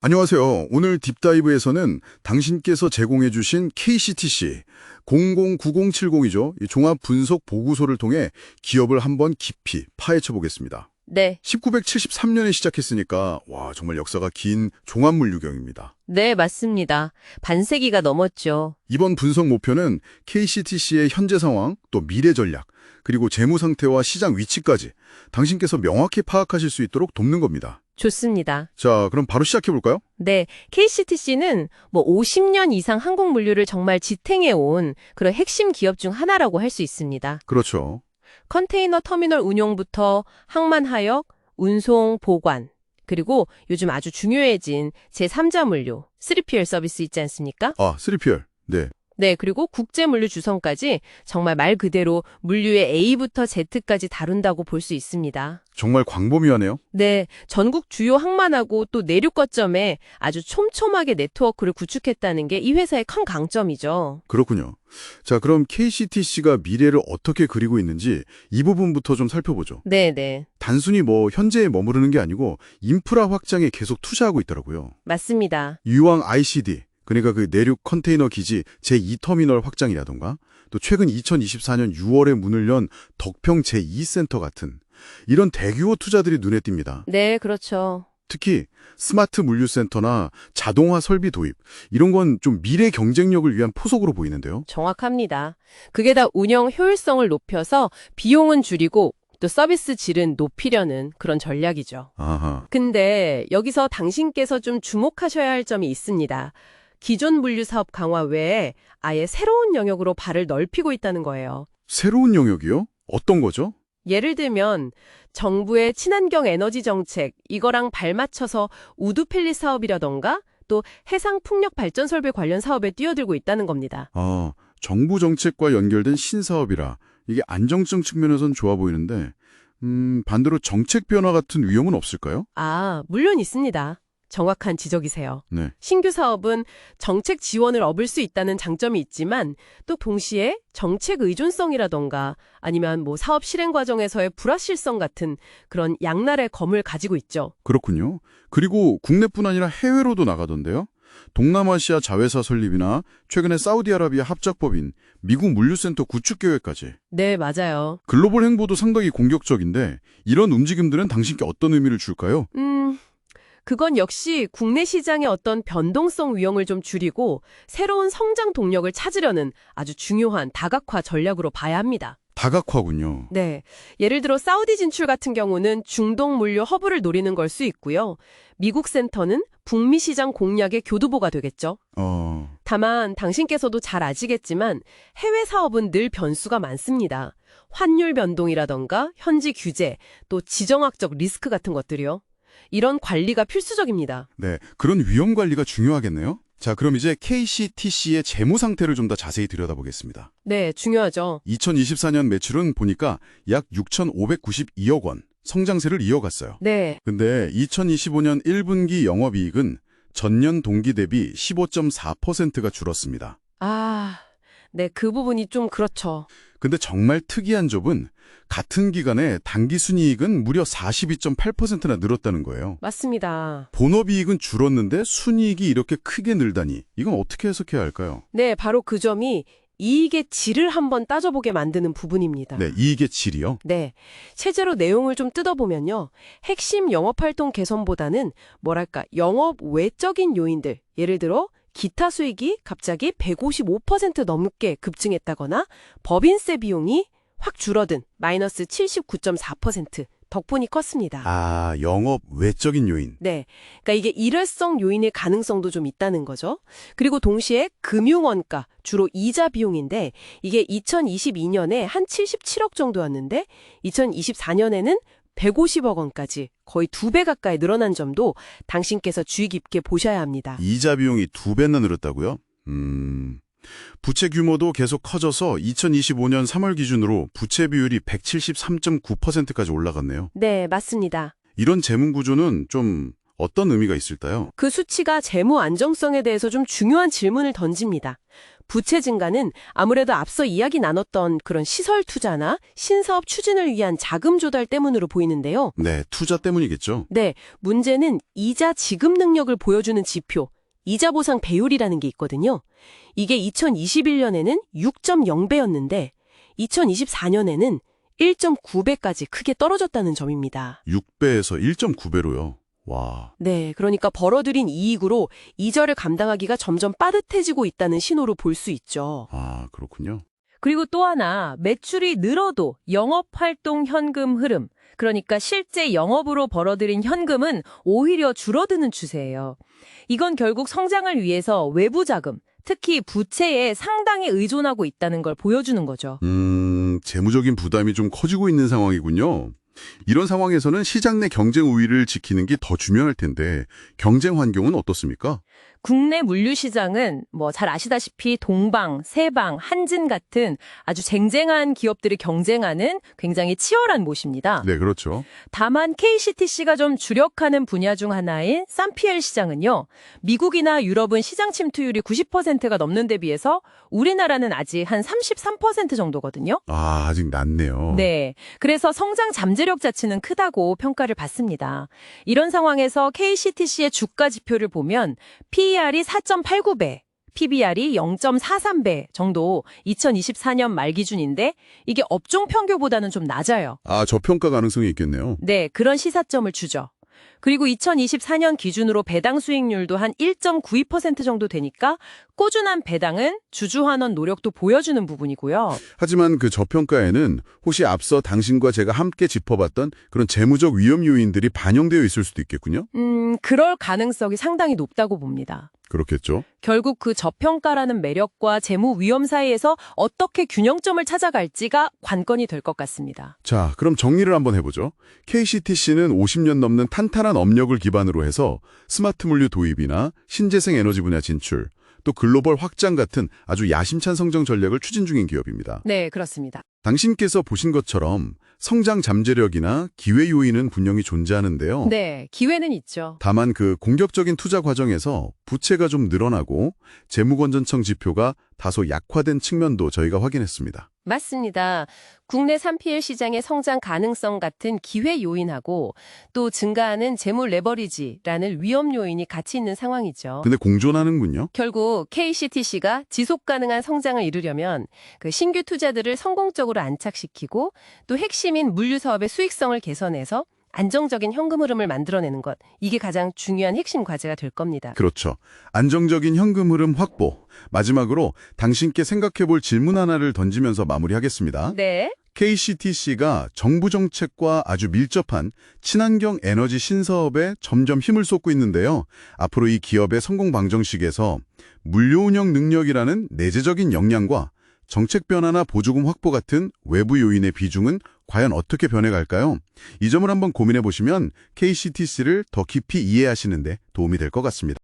안녕하세요. 오늘 딥다이브에서는 당신께서 제공해주신 KCTC 009070이죠. 이 종합 분석 보고서를 통해 기업을 한번 깊이 파헤쳐 보겠습니다. 네, 1973년에 시작했으니까 와 정말 역사가 긴 종합물류경입니다. 네, 맞습니다. 반세기가 넘었죠. 이번 분석 목표는 KCTC의 현재 상황, 또 미래 전략, 그리고 재무 상태와 시장 위치까지 당신께서 명확히 파악하실 수 있도록 돕는 겁니다. 좋습니다. 자, 그럼 바로 시작해 볼까요? 네, KCTC는 50년 이상 한국 물류를 정말 지탱해 온 그런 핵심 기업 중 하나라고 할 수 있습니다. 그렇죠. 컨테이너 터미널 운용부터 항만 하역, 운송, 보관, 그리고 요즘 아주 중요해진 제3자 물류, 3PL 서비스 있지 않습니까? 아, 3PL. 네. 네, 그리고 국제 물류 주선까지 정말 말 그대로 물류의 A부터 Z까지 다룬다고 볼 수 있습니다. 정말 광범위하네요. 네, 전국 주요 항만하고 또 내륙 거점에 아주 촘촘하게 네트워크를 구축했다는 게 이 회사의 큰 강점이죠. 그렇군요. 자, 그럼 KCTC가 미래를 어떻게 그리고 있는지 이 부분부터 좀 살펴보죠. 네, 단순히 현재에 머무르는 게 아니고 인프라 확장에 계속 투자하고 있더라고요. 맞습니다. 유황 ICD, 그러니까 그 내륙 컨테이너 기지 제2터미널 확장이라던가 또 최근 2024년 6월에 문을 연 덕평 제2센터 같은 이런 대규모 투자들이 눈에 띕니다. 네, 그렇죠. 특히 스마트 물류센터나 자동화 설비 도입, 이런 건 좀 미래 경쟁력을 위한 포석으로 보이는데요. 정확합니다. 그게 다 운영 효율성을 높여서 비용은 줄이고 또 서비스 질은 높이려는 그런 전략이죠. 아하. 근데 여기서 당신께서 좀 주목하셔야 할 점이 있습니다. 기존 물류 사업 강화 외에 아예 새로운 영역으로 발을 넓히고 있다는 거예요. 새로운 영역이요? 어떤 거죠? 예를 들면 정부의 친환경 에너지 정책 이거랑 발맞춰서 우두펠리 사업이라던가 또 해상 풍력 발전 설비 관련 사업에 뛰어들고 있다는 겁니다. 아, 정부 정책과 연결된 신사업이라 이게 안정성 측면에선 좋아 보이는데 반대로 정책 변화 같은 위험은 없을까요? 아, 물론 있습니다. 정확한 지적이세요. 네. 신규 사업은 정책 지원을 얻을 수 있다는 장점이 있지만 또 동시에 정책 의존성이라던가 아니면 사업 실행 과정에서의 불확실성 같은 그런 양날의 검을 가지고 있죠. 그렇군요. 그리고 국내뿐 아니라 해외로도 나가던데요. 동남아시아 자회사 설립이나 최근에 사우디아라비아 합작법인 미국 물류센터 구축 계획까지. 네, 맞아요. 글로벌 행보도 상당히 공격적인데 이런 움직임들은 당신께 어떤 의미를 줄까요? 그건 역시 국내 시장의 어떤 변동성 위험을 좀 줄이고 새로운 성장 동력을 찾으려는 아주 중요한 다각화 전략으로 봐야 합니다. 다각화군요. 네. 예를 들어 사우디 진출 같은 경우는 중동 물류 허브를 노리는 걸 수 있고요. 미국 센터는 북미 시장 공략의 교두보가 되겠죠. 다만 당신께서도 잘 아시겠지만 해외 사업은 늘 변수가 많습니다. 환율 변동이라던가 현지 규제, 또 지정학적 리스크 같은 것들이요. 이런 관리가 필수적입니다. 네, 그런 위험 관리가 중요하겠네요. 자, 그럼 이제 KCTC의 재무 상태를 좀 더 자세히 들여다보겠습니다. 네, 중요하죠. 2024년 매출은 보니까 약 6,592억 원, 성장세를 이어갔어요. 네. 근데 2025년 1분기 영업이익은 전년 동기 대비 15.4%가 줄었습니다. 아, 네, 그 부분이 좀 그렇죠. 근데 정말 특이한 점은 같은 기간에 당기 순이익은 무려 42.8%나 늘었다는 거예요. 맞습니다. 본업이익은 줄었는데 순이익이 이렇게 크게 늘다니 이건 어떻게 해석해야 할까요? 네, 바로 그 점이 이익의 질을 한번 따져보게 만드는 부분입니다. 네, 이익의 질이요? 네, 실제로 내용을 좀 뜯어보면요. 핵심 영업활동 개선보다는 영업 외적인 요인들, 예를 들어 기타 수익이 갑자기 155% 넘게 급증했다거나 법인세 비용이 확 줄어든 마이너스 79.4% 덕분이 컸습니다. 아, 영업 외적인 요인. 네, 그러니까 이게 일회성 요인의 가능성도 좀 있다는 거죠. 그리고 동시에 금융원가, 주로 이자 비용인데 이게 2022년에 한 77억 정도였는데 2024년에는 150억 원까지 거의 2배 가까이 늘어난 점도 당신께서 주의 깊게 보셔야 합니다. 이자 비용이 2배나 늘었다고요? 부채 규모도 계속 커져서 2025년 3월 기준으로 부채 비율이 173.9%까지 올라갔네요. 네, 맞습니다. 이런 재무 구조는 좀 어떤 의미가 있을까요? 그 수치가 재무 안정성에 대해서 좀 중요한 질문을 던집니다. 부채 증가는 아무래도 앞서 이야기 나눴던 그런 시설 투자나 신사업 추진을 위한 자금 조달 때문으로 보이는데요. 네, 투자 때문이겠죠. 네, 문제는 이자 지급 능력을 보여주는 지표, 이자 보상 배율이라는 게 있거든요. 이게 2021년에는 6.0배였는데 2024년에는 1.9배까지 크게 떨어졌다는 점입니다. 6배에서 1.9배로요. 와. 네, 그러니까 벌어들인 이익으로 이자를 감당하기가 점점 빠듯해지고 있다는 신호로 볼 수 있죠. 아, 그렇군요. 그리고 또 하나, 매출이 늘어도 영업활동 현금 흐름, 그러니까 실제 영업으로 벌어들인 현금은 오히려 줄어드는 추세예요. 이건 결국 성장을 위해서 외부 자금, 특히 부채에 상당히 의존하고 있다는 걸 보여주는 거죠. 재무적인 부담이 좀 커지고 있는 상황이군요. 이런 상황에서는 시장 내 경쟁 우위를 지키는 게 더 중요할 텐데 경쟁 환경은 어떻습니까? 국내 물류 시장은 잘 아시다시피 동방, 세방, 한진 같은 아주 쟁쟁한 기업들이 경쟁하는 굉장히 치열한 곳입니다. 네, 그렇죠. 다만 KCTC가 좀 주력하는 분야 중 하나인 쌈PL 시장은요. 미국이나 유럽은 시장 침투율이 90%가 넘는 데 비해서 우리나라는 아직 한 33% 정도거든요. 아, 아직 낮네요. 네. 그래서 성장 잠재력 자체는 크다고 평가를 받습니다. 이런 상황에서 KCTC의 주가 지표를 보면 PER이 4.89배, PBR이 0.43배 정도 2024년 말 기준인데 이게 업종 평균보다는 좀 낮아요. 아, 저평가 가능성이 있겠네요. 네, 그런 시사점을 주죠. 그리고 2024년 기준으로 배당 수익률도 한 1.92% 정도 되니까 꾸준한 배당은 주주환원 노력도 보여주는 부분이고요. 하지만 그 저평가에는 혹시 앞서 당신과 제가 함께 짚어봤던 그런 재무적 위험 요인들이 반영되어 있을 수도 있겠군요? 그럴 가능성이 상당히 높다고 봅니다. 그렇겠죠. 결국 그 저평가라는 매력과 재무 위험 사이에서 어떻게 균형점을 찾아갈지가 관건이 될 것 같습니다. 자, 그럼 정리를 한번 해보죠. KCTC는 50년 넘는 탄탄한 업력을 기반으로 해서 스마트 물류 도입이나 신재생 에너지 분야 진출, 또 글로벌 확장 같은 아주 야심찬 성장 전략을 추진 중인 기업입니다. 네, 그렇습니다. 당신께서 보신 것처럼 성장 잠재력이나 기회 요인은 분명히 존재하는데요. 네, 기회는 있죠. 다만 그 공격적인 투자 과정에서 부채가 좀 늘어나고 재무건전성 지표가 다소 약화된 측면도 저희가 확인했습니다. 맞습니다. 국내 3PL 시장의 성장 가능성 같은 기회 요인하고 또 증가하는 재무 레버리지라는 위험 요인이 같이 있는 상황이죠. 근데 공존하는군요. 결국 KCTC가 지속 가능한 성장을 이루려면 그 신규 투자들을 성공적으로 안착시키고 또 핵심인 물류 사업의 수익성을 개선해서 안정적인 현금 흐름을 만들어내는 것, 이게 가장 중요한 핵심 과제가 될 겁니다. 그렇죠. 안정적인 현금 흐름 확보. 마지막으로 당신께 생각해볼 질문 하나를 던지면서 마무리하겠습니다. 네. KCTC가 정부 정책과 아주 밀접한 친환경 에너지 신사업에 점점 힘을 쏟고 있는데요. 앞으로 이 기업의 성공 방정식에서 물류 운영 능력이라는 내재적인 역량과 정책 변화나 보조금 확보 같은 외부 요인의 비중은 과연 어떻게 변해갈까요? 이 점을 한번 고민해 보시면 KCTC를 더 깊이 이해하시는 데 도움이 될 것 같습니다.